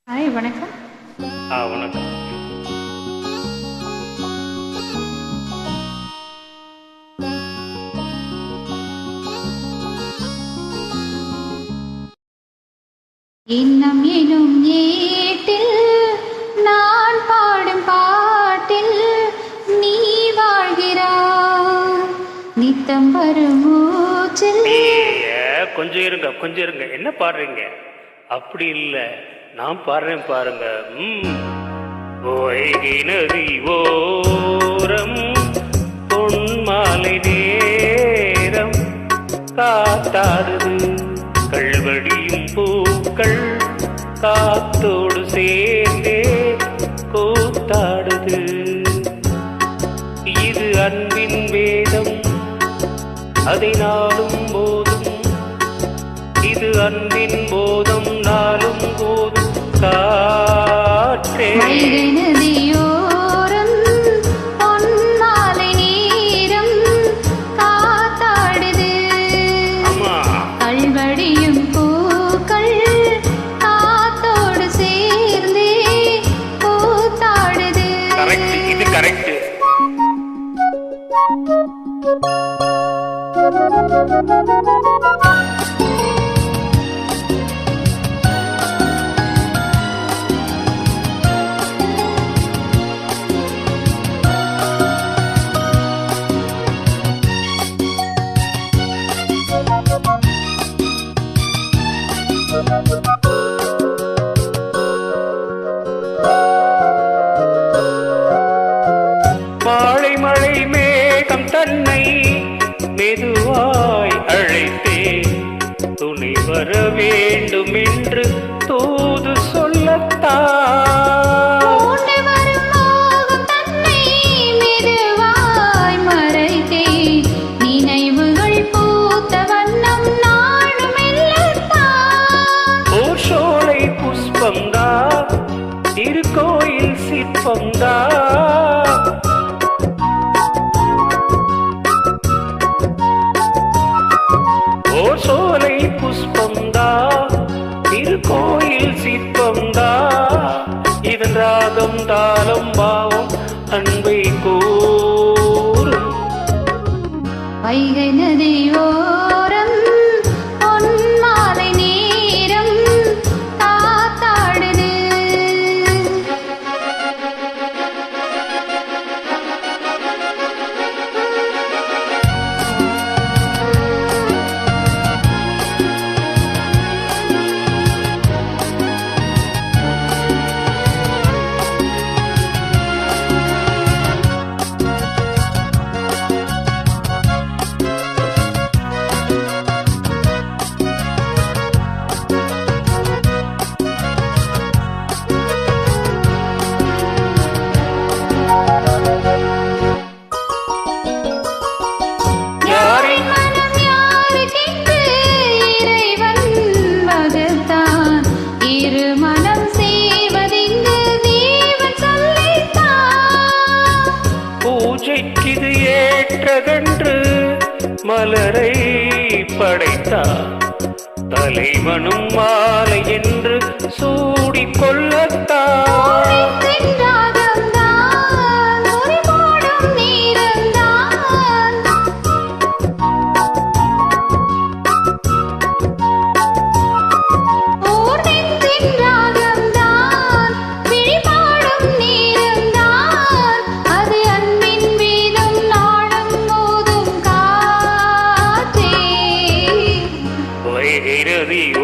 Hi வணக்கம். வணக்கம். இன்னம் எனும் ஏட்டில் நான் பாடும் பாட்டில் நீ வாழ்கிறாய் நித்தம் வரும் மூச்சில். கொஞ்சம் இருங்க, என்ன பாடுறீங்க? அப்படி இல்ல, நான் பாடுறேன் பாருங்க. ஓய்கை நதி ஓரம் பொன்மாலை நேரம் காத்தாடுது, கள்வடியும் பூக்கள் காத்தோடு சேர்ந்தே கூத்தாடுது. இது அன்பின் வேதம், அதை நாளும் போதும். இது அன்பின் போதும் நாளும் போதும். காற்றே நதியோரம் பொன்மாலை நேரம் காத்தாடுது, கள்வடியும் பூக்கள் காத்தோடு சேர்ந்தே கூத்தாடுது. இது கரெக்ட். மாலை மழை மேகம் தன்னை மெதுவாய் அழைத்தே துணை வர வேண்டும் என்று தூது சொல்லத்தான். நினைவுகள் பூத்த வண்ணம் நானும் ஓர் சோலை புஷ்பந்தா, திருக்கோயில் சிற்பந்தா. ஓர் சோலை புஷ்பந்தா, திருக்கோயில் சிற்பந்தா. இதன் ராகம் தாளம் பாவம் அன்பை கூறும். வைகை நதியோரம் பொன்மாலை நேரம் காத்தாடுது. பூஜைக்கிது ஏற்றதென்று மலரை படைத்தார், தலைவனும் மாலை என்று சூடிக்கொள்ளத்தான்.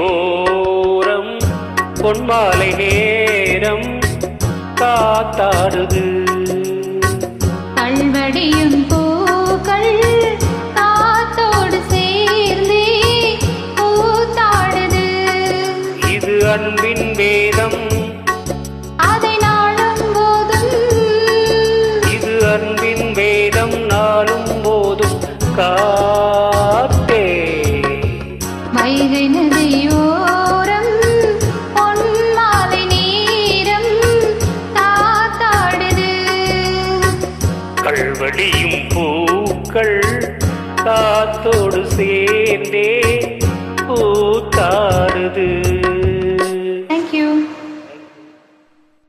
ஓரம் பொன்மாலை நேரம் காத்தாடுது, கள்வடியும் பூக்கள் காத்தோடு சேர்ந்தே கூத்தாடுது. இது அன்பின் வேதம், அதை நாளும் போதும். இது அன்பின் வேதம் நாளும் போதும். காத்தே வைகை நதியோரம் பொன்மாலை நேரம் காத்தாடுது, கள்வடியும் பூ